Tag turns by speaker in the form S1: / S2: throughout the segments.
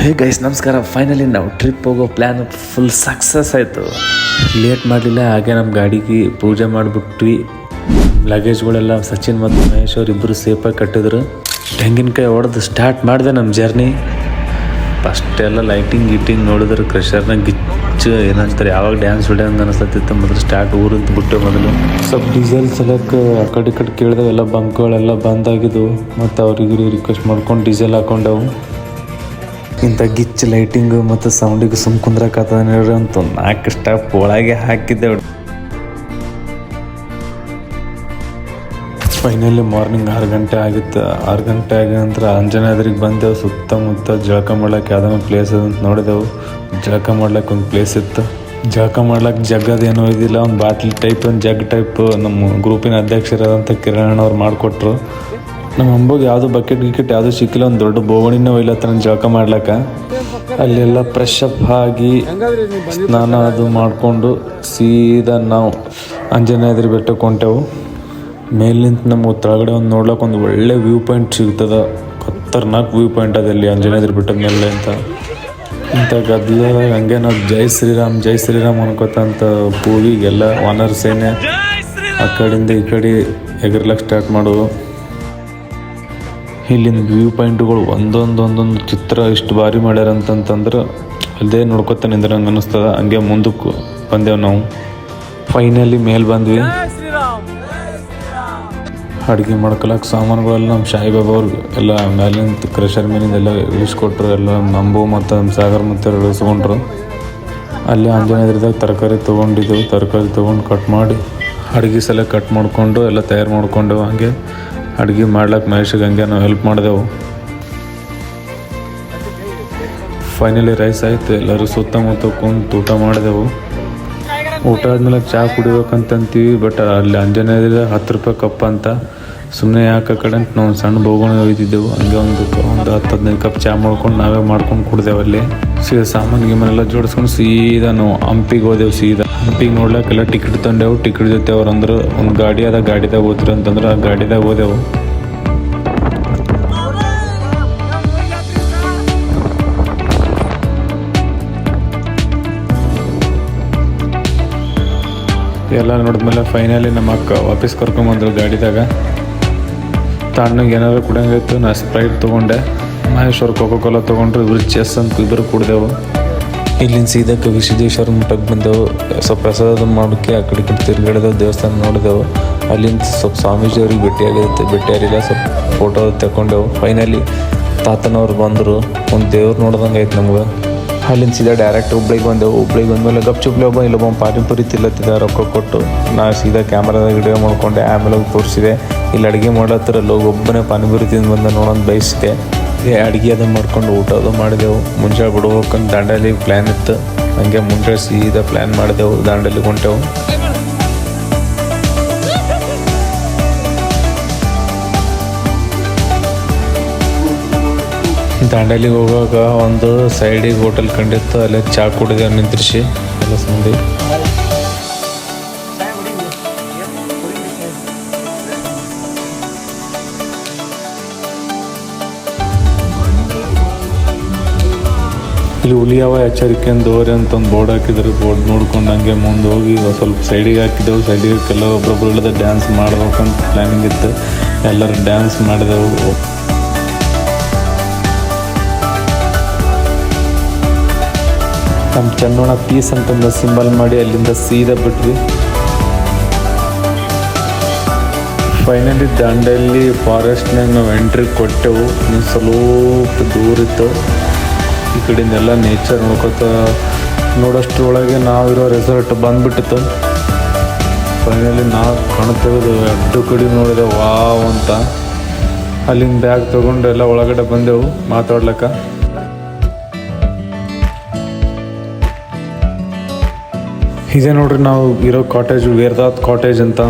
S1: Hey guys ನಮಸ್ಕಾರ. Finally ನಾವು trip ಹೋಗೋ ಪ್ಲ್ಯಾನ್ ಫುಲ್ ಸಕ್ಸಸ್ ಆಯಿತು. ಲೇಟ್ ಮಾಡಲಿಲ್ಲ. ಹಾಗೆ ನಮ್ಮ ಗಾಡಿಗೆ ಪೂಜೆ ಮಾಡಿಬಿಟ್ವಿ. ಲಗೇಜ್ಗಳೆಲ್ಲ ಸಚಿನ್ ಮತ್ತು ಮಹೇಶ್ ಅವ್ರು ಇಬ್ಬರು ಸೇಫಾಗಿ ಕಟ್ಟಿದ್ರು. ತೆಂಗಿನಕಾಯಿ ಹೊಡೆದು ಸ್ಟಾರ್ಟ್ ಮಾಡಿದೆ ನಮ್ಮ ಜರ್ನಿ. ಫಸ್ಟ್ ಎಲ್ಲ ಲೈಟಿಂಗ್ ಗೀಟಿಂಗ್ ನೋಡಿದ್ರೆ ಕ್ರಷರ್ನಾಗ ಗಿಚ್ಚು ಏನಂತಾರೆ ಯಾವಾಗ ಡ್ಯಾನ್ಸ್ ಹೊಡೆಯಂಗೆ ಅನಿಸ್ತೈತಿತ್ತು. ಮೊದಲು ಸ್ಟಾರ್ಟ್ ಊರಿಂದ ಬಿಟ್ಟು ಮೊದಲು ಸ್ವಲ್ಪ ಡೀಸೆಲ್ ಸಲಕ್ಕೆ ಆ ಕಡೆ ಕೇಳಿದೆವು. ಎಲ್ಲ ಬಂಕ್ಗಳೆಲ್ಲ ಬಂದಾಗಿದ್ದವು. ಮತ್ತು ಅವ್ರಿಗೆ ರಿಕ್ವೆಸ್ಟ್ ಮಾಡ್ಕೊಂಡು ಡೀಸೆಲ್ ಹಾಕೊಂಡೆವು. ಇಂಥ ಗಿಚ್ಚು ಲೈಟಿಂಗು ಮತ್ತು ಸೌಂಡಿಗೆ ಸುಮ್ ಕುಂದ್ರಕ್ಕಾಗ್ತದೆ ನೋಡ್ರಿ ಅಂತ 4 ಸ್ಟಾಪ್ ಒಳಗೆ ಹಾಕಿದ್ದೆವು. ಫೈನಲಿ ಮಾರ್ನಿಂಗ್ 6 ಗಂಟೆ ಆಗಿತ್ತು. 6 ಗಂಟೆ ಆಗಿ ನಂತರ ಅಂಜನಾದ್ರಿಗೆ ಬಂದೆವು. ಸುತ್ತಮುತ್ತ ಜಳಕ ಮಾಡ್ಲಿಕ್ಕೆ ಯಾವುದೋ ಪ್ಲೇಸ್ ಅದಂತ ನೋಡಿದೆವು. ಜಳಕ ಮಾಡ್ಲಿಕ್ಕೆ ಒಂದು ಪ್ಲೇಸ್ ಇತ್ತು. ಜಳಕ ಮಾಡ್ಲಿಕ್ಕೆ ಜಗ್ಗದೇನೋ ಇದಿಲ್ಲ, ಒಂದು ಬಾಟ್ಲಿ ಟೈಪ್ ಒಂದು ಜಗ್ ಟೈಪ್ ನಮ್ಮ ಗ್ರೂಪಿನ ಅಧ್ಯಕ್ಷರಾದಂಥ ಕಿರಣ್ ಅವ್ರು ಮಾಡಿಕೊಟ್ರು. ನಮ್ಮ ಅಂಬೋಗೆ ಯಾವುದು ಬಕೆಟ್ ಗಿಕೆಟ್ ಯಾವುದೂ ಸಿಕ್ಕಿಲ್ಲ. ಒಂದು ದೊಡ್ಡ ಬೋಗಣಿನ ಒಯ್ಲತ್ತ ಜಳಕ ಮಾಡ್ಲಿಕ್ಕೆ. ಅಲ್ಲೆಲ್ಲ ಫ್ರೆಶ್ ಅಪ್ ಆಗಿ ಸ್ನಾನ ಅದು ಮಾಡಿಕೊಂಡು ಸೀದಾ ನಾವು ಅಂಜನಾದ್ರಿ ಬೆಟ್ಟಕ್ಕೆ ಹೊಂಟೆವು. ಮೇಲಿಂದ ನಮ್ಗೆ ಕೆಳಗಡೆ ಒಂದು ನೋಡ್ಲಿಕ್ಕೆ ಒಂದು ಒಳ್ಳೆ ವ್ಯೂ ಪಾಯಿಂಟ್ ಸಿಗ್ತದೆ. ಖತರ್ನಾಕ್ ವ್ಯೂ ಪಾಯಿಂಟ್ ಅದಲ್ಲಿ ಅಂಜನಾದ್ರಿ ಬೆಟ್ಟದ ಮೇಲೆ ಅಂತ. ಇಂಥ ಗದ್ದಲದಾಗ ಹಂಗೆ ನಾವು ಜೈ ಶ್ರೀರಾಮ್ ಅನ್ಕೋತಂತ ಪೂವಿಗೆಲ್ಲ ವಾನರ್ ಸೇನೆ ಆ ಕಡೆಯಿಂದ ಈ ಕಡೆ ಎಗರ್ಲಕ್ಕೆ ಸ್ಟಾರ್ಟ್ ಮಾಡೋದು. ಇಲ್ಲಿನ ವ್ಯೂ ಪಾಯಿಂಟ್ಗಳು ಒಂದೊಂದು ಚಿತ್ರ ಇಷ್ಟು ಭಾರಿ ಮಾಡ್ಯಾರ ಅಂತಂದ್ರೆ ಅಲ್ಲದೆ ನೋಡ್ಕೊತ ನಿಂದ್ರಂಗೆ ಅನ್ನಿಸ್ತದ. ಹಂಗೆ ಮುಂದಕ್ಕೆ ಬಂದೆವು ನಾವು. ಫೈನಲಿ ಮೇಲೆ ಬಂದ್ವಿ. ಅಡುಗೆ ಮಾಡ್ಕೊಳಕ್ಕೆ ಸಾಮಾನುಗಳೆಲ್ಲ ನಮ್ಮ ಸಾಯಿಬಾಬಾ ಅವ್ರಿಗೆ ಎಲ್ಲ ಮೇಲಿಂದ ಕ್ರಷರ್ ಮೇಲಿಂದ ಎಲ್ಲ ಇಳಿಸ್ಕೊಟ್ರು. ಎಲ್ಲ ನಂಬು ಮತ್ತು ನಮ್ಮ ಸಾಗರ್ ಮತ್ತು ಇಳಿಸ್ಕೊಂಡ್ರು. ಅಲ್ಲಿ ಅಂಜನಾದ್ರಿದಾಗ ತರಕಾರಿ ತೊಗೊಂಡಿದ್ದೆವು. ತರಕಾರಿ ತೊಗೊಂಡು ಕಟ್ ಮಾಡಿ ಅಡುಗೆ ಸಲ ಕಟ್ ಮಾಡಿಕೊಂಡು ಎಲ್ಲ ತಯಾರು ಮಾಡ್ಕೊಂಡೆವು. ಹಾಗೆ ಅಡುಗೆ ಮಾಡ್ಲಿಕ್ಕೆ ಮಹೇಶಿಗೆ ಹಂಗೆ ನಾವು ಹೆಲ್ಪ್ ಮಾಡಿದೆವು. ಫೈನಲಿ ರೈಸ್ ಆಯಿತು. ಎಲ್ಲರೂ ಸುತ್ತಮುತ್ತ ಕುಂತು ಊಟ ಮಾಡಿದೆವು. ಊಟ ಆದ್ಮೇಲೆ ಚಹಾ ಕುಡಿಬೇಕಂತೀವಿ. ಬಟ್ ಅಲ್ಲಿ ಅಂಜನಾದ್ರಿ 10 ರೂಪಾಯಿ ಕಪ್ ಅಂತ ಸುಮ್ಮನೆ ಯಾಕೆ ಕಡೆ ಅಂತ ನಾವು ಸಣ್ಣ ಬೋಗೋಣ ಒಯ್ದಿದ್ದೆವು. ಹಂಗೆ ಒಂದು 10-15 ಕಪ್ ಚಹಾ ಮಾಡ್ಕೊಂಡು ನಾವೇ ಮಾಡ್ಕೊಂಡು ಕುಡ್ದೆವು. ಅಲ್ಲಿ ಸೀದಾ ಸಾಮಾನು ಗೀಮನೆಲ್ಲ ಜೋಡಿಸ್ಕೊಂಡು ಸೀದಾ ನಾವು ಹಂಪಿಗೆ ಹೋದೆವು. ಸೀದಾ ಹಂಪಿಗೆ ನೋಡ್ಲಿಕ್ಕೆಲ್ಲ ಟಿಕೆಟ್ ತಂದೆವು. ಟಿಕೆಟ್ ಜೊತೆ ಅವ್ರಂದ್ರೆ ಒಂದು ಗಾಡಿ ಅದ, ಗಾಡಿದಾಗ ಹೋದ್ರಿ ಅಂತಂದ್ರೆ ಆ ಗಾಡಿದಾಗ ಹೋದೆವು. ಎಲ್ಲ ನೋಡಿದ್ಮೇಲೆ ಫೈನಲಿ ನಮ್ಮ ಅಕ್ಕ ವಾಪಸ್ ಕರ್ಕೊಂಬಂದ್ರು ಗಾಡಿದಾಗ. ತಣ್ಣಗೆ ಏನಾದ್ರು ಕುಡಿಯಂಗಾಯ್ತು. ನಾ ಸ್ಪ್ರೈಟ್ ತೊಗೊಂಡೆ. ಮಹೇಶ್ವರ್ ಕೋಕೋ-ಕೋಲಾ ತೊಗೊಂಡ್ರು. ಇಬ್ಬರು ಚೆಸ್ ಅಂತ ಇಬ್ಬರು ಕುಡ್ದೆವು. ಇಲ್ಲಿಂದ ಸೀದಾ ವಿಶ್ವೇಶ್ವರ ಮಠಕ್ಕೆ ಬಂದೆವು. ಸ್ವಲ್ಪ ಪ್ರಸಾದ ಮಾಡೋಕ್ಕೆ ಆ ಕಡೆ ತಿರುಗಾಡಿದೆವು. ದೇವಸ್ಥಾನ ನೋಡಿದೆವು. ಅಲ್ಲಿಂದ ಸ್ವಲ್ಪ ಸ್ವಾಮೀಜಿಯವ್ರಿಗೆ ಭೇಟಿಯಾಗಿಲ್ಲ. ಸ್ವಲ್ಪ ಫೋಟೋ ತಗೊಂಡೆವು. ಫೈನಲಿ ತಾತನವ್ರು ಬಂದರು. ಒಂದು ದೇವ್ರು ನೋಡ್ದಂಗೆ ಆಯ್ತು ನಮ್ಗೆ. ಅಲ್ಲಿಂದ ಸೀದಾ ಡೈರೆಕ್ಟ್ ಹುಬ್ಳಿಗೆ ಬಂದೆವು. ಹುಬ್ಳಿಗೆ ಬಂದಮೇಲೆ ಗಪ್ಚುಪ್ಲಿ ಇಲ್ಲೊಬ್ಬ ಪಾನಿಪುರಿ ತಿಲ್ಲತ್ತಿದ್ದ. ರೊಕ್ಕ ಕೊಟ್ಟು ನಾ ಸೀದಾ ಕ್ಯಾಮ್ರಾದಾಗ ವಿಡಿಯೋ ಮಾಡ್ಕೊಂಡೆ. ಆಮೇಲೆ ಹೋಗಿ ತೋರಿಸಿದೆ. ಇಲ್ಲಿ ಅಡುಗೆ ಮಾಡ್ಲತ್ತಿರಲ್ಲ ಒಬ್ಬನೇ ಪಾನಿಪುರಿ ತಿಂದು ಬಂದ ನೋಡೋದು ಬಯಸಿದೆ. ಅಡುಗೆ ಅದು ಮಾಡ್ಕೊಂಡು ಊಟ ಅದು ಮಾಡಿದೆವು. ಮುಂಜಾನೆ ಬಿಡ್ಬೇಕಂತ ದಾಂಡೇಲಿ ಪ್ಲ್ಯಾನ್ ಇತ್ತು. ಹಂಗೆ ಮುಂಜಾನೆ ಸೀದಾ ಪ್ಲ್ಯಾನ್ ಮಾಡಿದೆವು. ದಾಂಡೇಲಿಗೆ ಹೊಂಟೆವು. ದಾಂಡೇಲಿಗೆ ಹೋಗುವಾಗ ಒಂದು ಸೈಡಿಗೆ ಹೋಟೆಲ್ ಕಂಡಿತ್ತು. ಅಲ್ಲೇ ಚಹಾ ಕುಡಿದೆವು ನಿಂತ್ರಿಸಿ ಎಲ್ಲ ಸಂದಿ. ಇಲ್ಲಿ ಹುಲಿಯವ ಎಚ್ಚರಿಕೆ ದೋರೆ ಅಂತ ಒಂದು ಬೋರ್ಡ್ ಹಾಕಿದ್ರು. ಬೋರ್ಡ್ ನೋಡ್ಕೊಂಡು ಹಂಗೆ ಮುಂದೆ ಹೋಗಿ ಸ್ವಲ್ಪ ಸೈಡಿಗೆ ಹಾಕಿದೆವು. ಸೈಡಿಗೆ ಕೆಲವೊಬ್ಬೊಬ್ರು ಇಲ್ಲದೆ ಡ್ಯಾನ್ಸ್ ಮಾಡ್ಬೇಕಂತ ಪ್ಲ್ಯಾನಿಂಗ್ ಇತ್ತು. ಎಲ್ಲರೂ ಡ್ಯಾನ್ಸ್ ಮಾಡಿದೆವು. ನಮ್ಮ ಚನ್ನೋಣ ಪೀಸ್ ಅಂತಂದು ಸಿಂಬಲ್ ಮಾಡಿ ಅಲ್ಲಿಂದ ಸೀದಾ ಬಿಟ್ವಿ. ಫೈನಲಿ ದಾಂಡೇಲಿ ಫಾರೆಸ್ಟ್ನಾಗ ನಾವು ಎಂಟ್ರಿ ಕೊಟ್ಟೆವು. ಸ್ವಲ್ಪ ದೂರ ಇತ್ತು. ಈ ಕಡೆಯಿಂದೆಲ್ಲ ನೇಚರ್ ನೋಡೋಷ್ಟ್ರೊಳಗೆ ನಾವಿರೋ ರೆಸಾರ್ಟ್ ಬಂದ್ಬಿಟ್ಟಿತ್ತು. ಫೈನಲಿ ನಾವು ಕಾಣ್ತೇವೆ. 2 ಕಡೆ ನೋಡಿದೆ ವಾವ್ ಅಂತ. ಅಲ್ಲಿಂದ ಬ್ಯಾಗ್ ತೊಗೊಂಡು ಎಲ್ಲ ಒಳಗಡೆ ಬಂದೆವು ಮಾತಾಡ್ಲಿಕ್ಕೆ. ಇದೇ ನೋಡ್ರಿ ನಾವು ಇರೋ ಕಾಟೇಜ್, ವೇದಾಂತ್ ಕಾಟೇಜ್ ಅಂತ.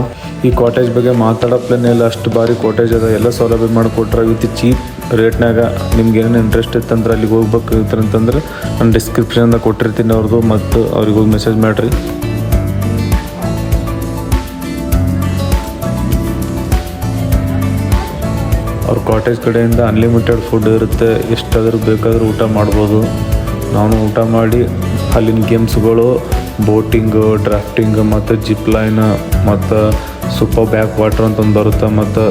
S1: ಈ ಕಾಟೇಜ್ ಬಗ್ಗೆ ಮಾತಾಡೋ ಪ್ಲೇನ್ ಎಲ್ಲ ಅಷ್ಟು ಭಾರಿ ಕಾಟೇಜ್ ಅದ. ಎಲ್ಲ ಸೌಲಭ್ಯ ಮಾಡಿಕೊಟ್ರೆ ವಿತ್ ಚೀಪ್ ರೇಟ್ನಾಗ. ನಿಮ್ಗೆ ಏನೇನು ಇಂಟ್ರೆಸ್ಟ್ ಇತ್ತಂದ್ರೆ ಅಲ್ಲಿಗೆ ಹೋಗ್ಬೇಕು ಅಂತಂದ್ರೆ ನಾನು ಡಿಸ್ಕ್ರಿಪ್ಷನ್ದಾಗ ಕೊಟ್ಟಿರ್ತೀನಿ ಅವ್ರದ್ದು. ಮತ್ತು ಅವ್ರಿಗೆ ಹೋಗಿ ಮೆಸೇಜ್ ಮಾಡಿರಿ. ಅವ್ರ ಕಾಟೇಜ್ ಕಡೆಯಿಂದ ಅನ್ಲಿಮಿಟೆಡ್ ಫುಡ್ ಇರುತ್ತೆ, ಎಷ್ಟಾದರೂ ಬೇಕಾದರೂ ಊಟ ಮಾಡ್ಬೋದು. ನಾನು ಊಟ ಮಾಡಿ ಅಲ್ಲಿನ ಗೇಮ್ಸ್ಗಳು ಬೋಟಿಂಗು, ಡ್ರಾಫ್ಟಿಂಗ್ ಮತ್ತು ಜಿಪ್ ಲೈನ್ ಮತ್ತು ಸೂಪರ್ ಬ್ಯಾಕ್ ವಾಟರ್ ಅಂತ ಒಂದು ಬರುತ್ತೆ, ಮತ್ತು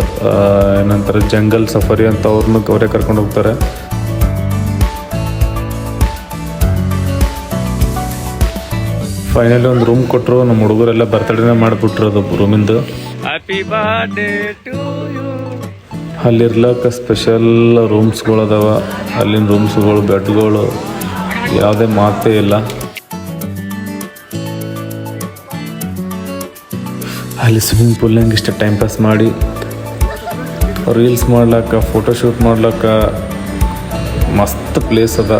S1: ಏನಂತಾರೆ ಜಂಗಲ್ ಸಫಾರಿ ಅಂತ ಅವರೇ ಕರ್ಕೊಂಡು ಹೋಗ್ತಾರೆ. ಫೈನಲಿ ಒಂದು ರೂಮ್ ಕೊಟ್ಟರು. ನಮ್ಮ ಹುಡುಗರೆಲ್ಲ ಬರ್ತಡೇನೇ ಮಾಡಿಬಿಟ್ರು ಅದು ರೂಮಿಂದು. Happy birthday to you. ಅಲ್ಲಿರ್ಲಕ್ಕ ಸ್ಪೆಷಲ್ ರೂಮ್ಸ್ಗಳು ಅದಾವ. ಅಲ್ಲಿನ ರೂಮ್ಸ್ಗಳು, ಬೆಡ್ಗಳು, ಯಾವುದೇ ಮಾತೇ ಇಲ್ಲ. ಅಲ್ಲಿ ಸ್ವಿಮ್ಮಿಂಗ್ ಪೂಲ್ನಾಗ ಇಷ್ಟ ಟೈಮ್ ಪಾಸ್ ಮಾಡಿ ರೀಲ್ಸ್ ಮಾಡ್ಲಕ್ಕ, ಫೋಟೋಶೂಟ್ ಮಾಡ್ಲಕ್ಕ ಮಸ್ತ್ ಪ್ಲೇಸ್ ಅದ.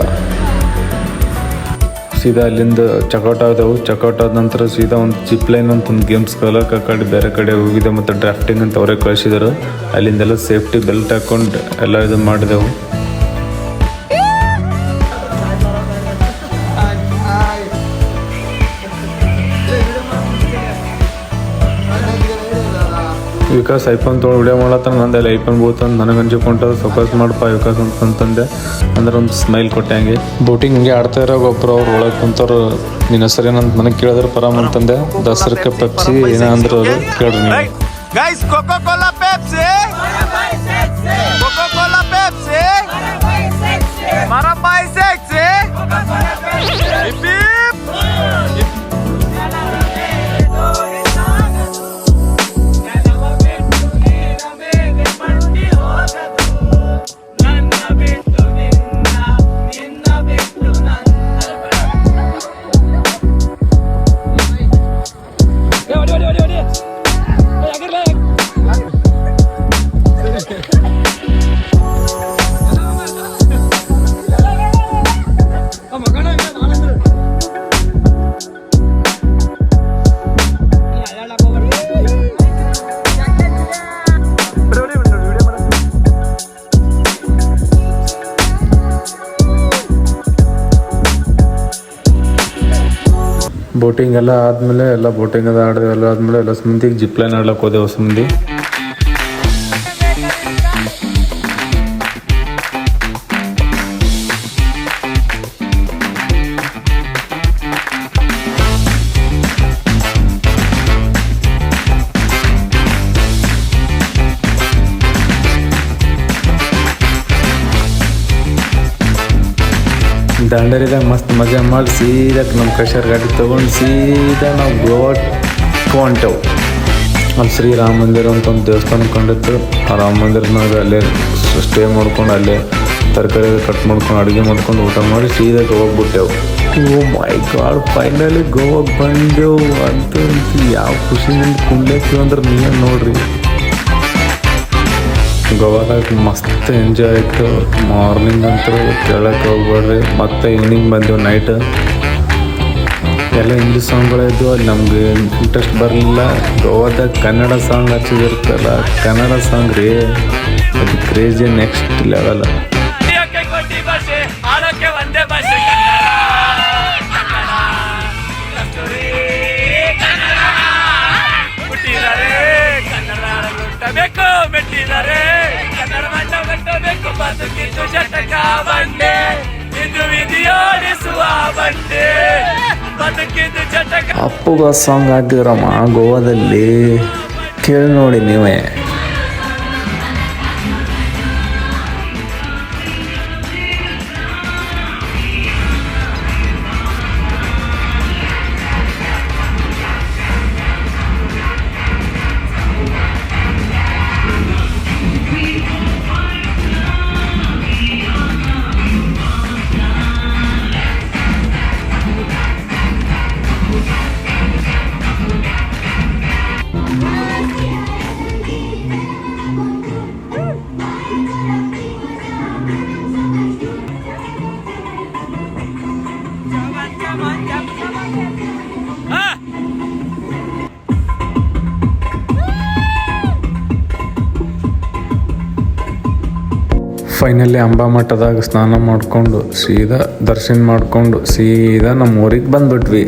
S1: ಸೀದಾ ಅಲ್ಲಿಂದ ಚೆಕ್ಔಟ್ ಆದವು. ಚೆಕ್ಔಟ್ ಆದ ನಂತರ ಸೀದಾ ಒಂದು ಜಿಪ್ ಲೈನ್ ಅಂತ ಒಂದು ಗೇಮ್ಸ್ ಕಲಕ್ಕೆ ಕಡೆ ಬೇರೆ ಕಡೆ ಹೋಗಿದೆ, ಮತ್ತು ಡ್ರಾಫ್ಟಿಂಗ್ ಅಂತ ಅವರೇ ಕಳಿಸಿದರು. ಅಲ್ಲಿಂದೆಲ್ಲ ಸೇಫ್ಟಿ ಬೆಲ್ಟ್ ಹಾಕ್ಕೊಂಡು ಎಲ್ಲ ಇದು ಮಾಡಿದೆವು. ವಿಕಾಸ್ ಐಫೋನ್ ತೊಗೊಂಡು ವಿಡಿಯೋ ಮಾಡತ್ತ, ನಂದಲ್ಲಿ ಐಫೋನ್ ಬೋತಂದು ನನಗೆ ಹಂಚಿಕೊಂಡದು. ಫೋಕಸ್ ಮಾಡಪ್ಪ ವಿಕಾಸ್ ಅಂತಂದೆ, ಅಂದ್ರೆ ಒಂದು ಸ್ಮೈಲ್ ಕೊಟ್ಟೆ. ಹಂಗೆ ಬೋಟಿಂಗ್ ಹಿಂಗೆ ಆಡ್ತಾ ಇರೋ ಒಬ್ಬರು ಅವ್ರು ಒಳಗೆ ಕುಂತವ್ರು, ನಿನ್ನ ಹೆಸರು ಏನಂತ ನನಗೆ ಕೇಳಿದ್ರು. ಪರಾಮ್ ಅಂತಂದೆ. ದಸರಕ್ಕೆ ಪೆಪ್ಸಿ ಏನ ಅಂದ್ರು ಅವರು, ಕೇಳ್ರಿ ನೀವು.
S2: Guys, Coca-Cola Pepsi! Coca-Cola Pepsi! Marapai Sexy! Hip hip!
S1: Boating ಎಲ್ಲ ಆದಮೇಲೆ ಎಲ್ಲ ಬೋಟಿಂಗ್ ಅದು ಆಡಿದೆ. ಎಲ್ಲ ಆದಮೇಲೆ ಎಲ್ಲ ಮಂದಿಗೆ ಜಿಪ್ ಲೈನ್ ಆಡ್ಲಕ್ಕೆ ಹೋದೆ. ಹೊಸ ಮಂದಿ ದಾಂಡೇಲಿದಾಗ ಮಸ್ತ್ ಮಜಾ ಮಾಡಿ ಸೀದಾ ನಮ್ಮ ಕಷರ್ ಗಾಡಿ ತೊಗೊಂಡು ಸೀದಾ ನಾವು ಗೋವಾಕ್ಕೆ ಹೊಂಟೆವು. ಅಲ್ಲಿ ಶ್ರೀರಾಮ ಮಂದಿರ ಅಂತ ಒಂದು ದೇವಸ್ಥಾನ ಕಂಡಿತ್ತು. ಆ ರಾಮ ಮಂದಿರನಾಗ ಅಲ್ಲೇ ಸ್ಟೇ ಮಾಡ್ಕೊಂಡು, ಅಲ್ಲೇ ತರಕಾರಿ ಕಟ್ ಮಾಡ್ಕೊಂಡು, ಅಡುಗೆ ಮಾಡ್ಕೊಂಡು, ಊಟ ಮಾಡಿ ಸೀದಾ ಗೋವಾಕ್ಕೆ ಬಿಟ್ಟೆವು. ಓ ಮೈ ಗಾಡ್, ಫೈನಲಿ ಗೋವಾಕ್ಕೆ ಬಂದೆವು. ಅಂತೂ ಯಾವ ಖುಷಿನಿಂದ ಕುಂಡ್ಲೇತೀವಿ ಅಂದ್ರೆ ನೀವೇ ನೋಡ್ರಿ. ಗೋವಾದಾಗ ಮಸ್ತ್ ಎಂಜಾಯ್ ಆಯಿತು. ಮಾರ್ನಿಂಗ್ ಅಂತೂ ಕೇಳಕ್ಕೆ ಹೋಗ್ಬೇಡ್ರಿ. ಮತ್ತು ಈವ್ನಿಂಗ್ ಬಂದೆವು ನೈಟ್. ಎಲ್ಲ ಇಂಗ್ಲೀಷ್ ಸಾಂಗ್ಗಳಿದ್ವು. ಅಲ್ಲಿ ನಮ್ಗೆ ಇಂಟ್ರೆಸ್ಟ್ ಬರಲಿಲ್ಲ. ಗೋವಾದಾಗ ಕನ್ನಡ ಸಾಂಗ್ ಹಚ್ಚಿದಿರ್ತಲ್ಲ, ಕನ್ನಡ ಸಾಂಗ್ ರೀ, ಅದು ಕ್ರೇಜಿ ನೆಕ್ಸ್ಟ್ ಲೆವೆಲ್.
S2: ಮೆಟ್ಟಿದ್ದಾರೆ ಕನ್ನಡ ಮಂಡ ಕಟ್ಟಬೇಕು, ಬದುಕಿದ್ದು ಜಟಕ ಬಂಡೆ, ಇದು ವಿಧಿಯೋಡಿಸುವ ಬಂಡೆ, ಬದುಕಿದ್ದು ಜಟಕ.
S1: ಅಪ್ಪುಗ ಸಾಂಗ್ ಹಾಕಿದ್ರಮ್ಮ ಗೋವಾದಲ್ಲಿ, ಕೇಳಿ ನೋಡಿ ನೀವೇ. ಫೈನಲಿ ಅಂಬಾ ಮಠದಾಗ ಸ್ನಾನ ಮಾಡಿಕೊಂಡು ಸೀದಾ ದರ್ಶನ ಮಾಡಿಕೊಂಡು ಸೀದಾ ನಮ್ಮ ಊರಿಗೆ ಬಂದ್ಬಿಟ್ವಿ.